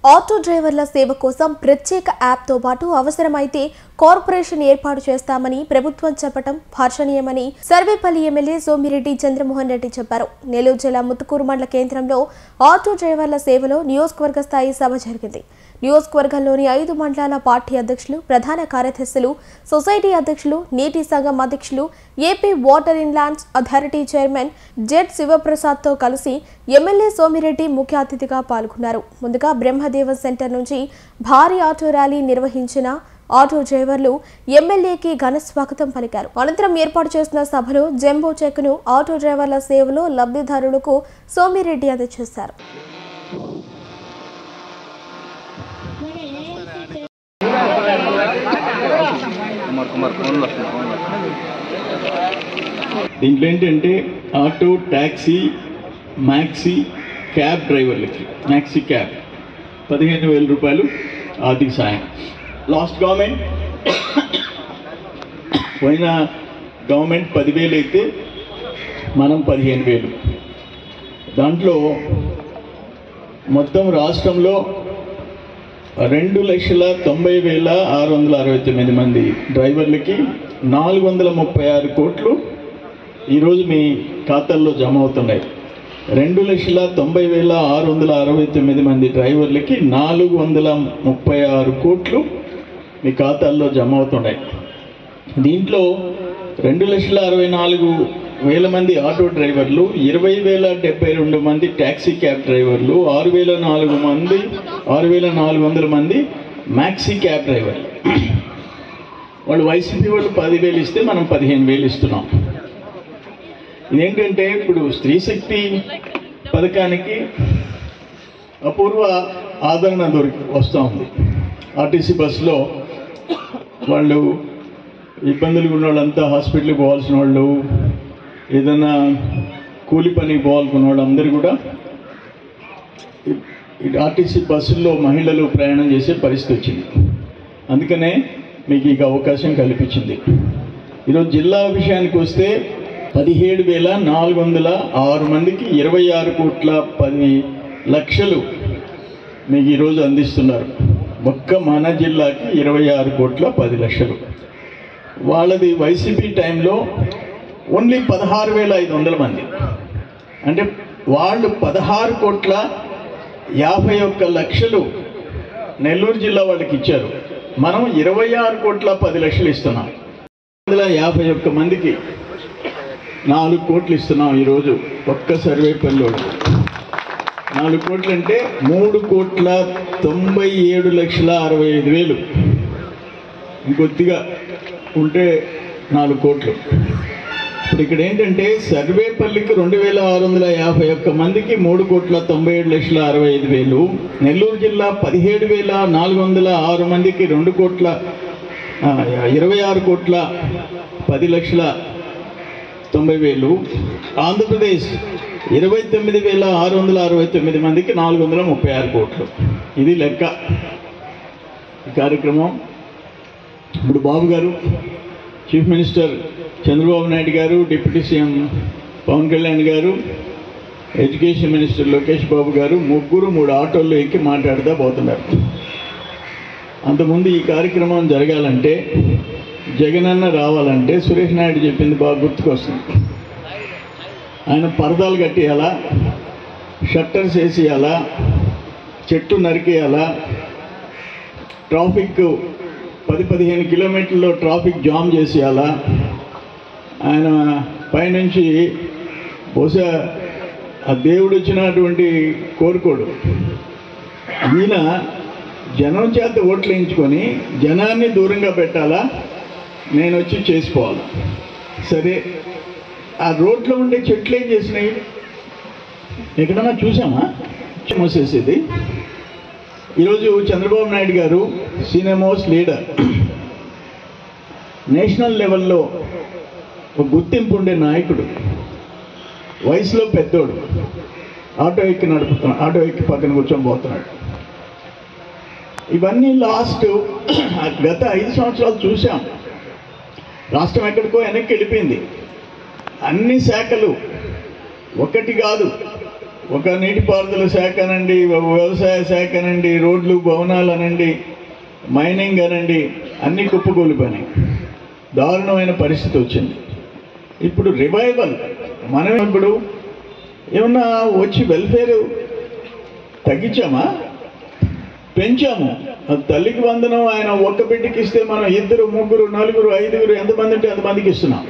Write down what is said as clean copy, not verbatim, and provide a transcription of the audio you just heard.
Auto డ్రైవర్ల సేవ కోసం ప్రత్యేక యాప్తో పాటు అవసరమైతే కార్పొరేషన్ ఏర్పాటు చేస్తామని ప్రభుత్వం చెప్పడం హర్షణీయమని సర్వేపల్లి ఎమ్మెల్యే సోమిరెడ్డి చంద్రమోహన్ రెడ్డి చెప్పారు. నెల్లూరు జిల్లా ముత్తుకూరు మండల కేంద్రంలో ఆటో డ్రైవర్ల సేవలో నియోజకవర్గ స్థాయి సభ జరిగింది. నియోజకవర్గంలోని 5 మండలాల పార్టీ అధ్యక్షులు, ప్రధాన కార్యదర్శులు, సొసైటీ అధ్యక్షులు, నీటి సంఘం అధ్యక్షులు, AP water and lands authority chairman Z శివప్రసాద్తో కలిసి ఎమ్మెల్యే సోమిరెడ్డి ముఖ్య అతిథిగా పాల్గొన్నారు. ముందుగా బ్రహ్మదేవం సెంటర్ నుంచి భారీ ఆటో ర్యాలీ నిర్వహించిన ఆటో డ్రైవర్లు ఎమ్మెల్యేకి ఘన స్వాగతం పలికారు. అనంతరం ఏర్పాటు చేసిన సభలో జంబో చెక్ను ఆటో డ్రైవర్ల సేవలో లబ్ధిదారులకు సోమిరెడ్డి అందజేశారు. దీంట్లో ఏంటంటే ఆటో, ట్యాక్సీ, మ్యాక్సీ, క్యాబ్ డ్రైవర్లకి మ్యాక్సీ క్యాబ్ 15,000 రూపాయలు ఆర్థిక సాయం. లాస్ట్ గవర్నమెంట్ పోయిన గవర్నమెంట్ 10,000 అయితే మనం 15,000. దాంట్లో మొత్తం రాష్ట్రంలో 2,90,669 మంది డ్రైవర్లకి 436 కోట్లు ఈరోజు మీ ఖాతాల్లో జమ అవుతున్నాయి. 2,90,669 మంది డ్రైవర్లకి 436 కోట్లు మీ ఖాతాల్లో జమ అవుతున్నాయి. దీంట్లో 2,64,000 మంది ఆటో డ్రైవర్లు, 20,072 మంది ట్యాక్సీ క్యాబ్ డ్రైవర్లు, 6,400 మంది మ్యాక్సీ క్యాబ్ డ్రైవర్లు. వాళ్ళు వైసీపీ వాళ్ళు 10,000 ఇస్తే మనం 15,000 ఇస్తున్నాం. ఇదేంటంటే ఇప్పుడు స్త్రీ శక్తి పథకానికి అపూర్వ ఆదరణ వస్తూ ఉంది. ఆర్టీసీ బస్సులో వాళ్ళు ఇబ్బందులు ఉన్న వాళ్ళంతా హాస్పిటల్కి పోవాల్సిన వాళ్ళు, ఏదైనా కూలి పనికి పోవాలనుకున్న వాళ్ళు అందరూ కూడా ఆర్టీసీ బస్సుల్లో మహిళలు ప్రయాణం చేసే పరిస్థితి వచ్చింది. అందుకనే మీకు ఈ అవకాశం కల్పించింది. ఈరోజు జిల్లా విషయానికి వస్తే 17,406 మందికి 26,10,00,000 మీకు ఈరోజు అందిస్తున్నారు. ఒక్క మన జిల్లాకి 26,10,00,000. వాళ్ళది వైసీపీ టైంలో ఓన్లీ 16,500 మంది. అంటే వాళ్ళు 16,51,00,000 నెల్లూరు జిల్లా వాళ్ళకి ఇచ్చారు. మనం 26,10,00,000 ఇస్తున్నాం. 151 మందికి 4 కోట్లు ఇస్తున్నాం. ఈరోజు ఒక్క సర్వేపల్లిలో 4 కోట్లు అంటే 3,97,65,000. ఇంకొద్దిగా ఉంటే 4 కోట్లు. ఇప్పుడు ఇక్కడ ఏంటంటే సర్వేపల్లికి 2,651 మందికి 3,97,65,000. నెల్లూరు జిల్లా 17,406 మందికి 26,10,90,000. ఆంధ్రప్రదేశ్ 29,669 మందికి 436 కోట్లు. ఇది లెక్క. ఈ కార్యక్రమం ఇప్పుడు బాబు గారు, చీఫ్ మినిస్టర్ చంద్రబాబు నాయుడు గారు, డిప్యూటీ సీఎం పవన్ కళ్యాణ్ గారు, ఎడ్యుకేషన్ మినిస్టర్ లోకేష్ బాబు గారు ముగ్గురు 3 ఆటోల్లో ఎక్కి మాట్లాడుతూ పోతున్నారు. అంతకుముందు ఈ కార్యక్రమం జరగాలంటే, జగనన్న రావాలంటే సురేష్ నాయుడు చెప్పింది బాగా గుర్తుకొస్తుంది. ఆయన పరదాలు కట్టేయాలా, షట్టర్స్ వేసేయాలా, చెట్టు నరికేయాలా, ట్రాఫిక్ 10-15 కిలోమీటర్లో ట్రాఫిక్ జామ్ చేసేయాలా. ఆయన పైనుంచి బహుశా ఆ దేవుడు వచ్చినటువంటి కోరుకోడు. ఈయన జనం చేత ఓట్లు వేయించుకొని జనాన్ని దూరంగా పెట్టాలా, నేను వచ్చి చేసుకోవాలి. సరే, ఆ రోడ్లో ఉండే చెట్లు ఏం చేసినాయి? ఎక్కడన్నా చూసామా? మూసేసేది. ఈరోజు చంద్రబాబు నాయుడు గారు సీనియర్ మోస్ట్ లీడర్, నేషనల్ లెవెల్లో ఒక గుర్తింపు ఉండే నాయకుడు, వయసులో పెద్దోడు, ఆటో ఎక్కి నడుపుతున్నాడు, ఆటో ఎక్కి పక్కన కూర్చొని పోతున్నాడు. ఇవన్నీ గత 5 సంవత్సరాలు చూసాం. రాష్ట్రం ఎక్కడికో వెనక్కి వెళ్ళిపోయింది. అన్ని శాఖలు ఒకటి కాదు ఒక నీటిపారుదల శాఖ అనండి, వ్యవసాయ శాఖ అనండి, రోడ్లు భవనాలు అనండి, మైనింగ్ అనండి, అన్నీ కుప్పకూలిపోయినాయి. దారుణమైన పరిస్థితి వచ్చింది. ఇప్పుడు రివైవల్, మనం ఇప్పుడు ఏమన్నా వచ్చి వెల్ఫేర్ తగ్గించామా? పెంచాము. తల్లికి వందనం ఆయన ఒక్క బిడ్డకి ఇస్తే మనం 2, 3, 4, 5 ఎంతమంది ఉంటే అంతమందికి ఇస్తున్నాం.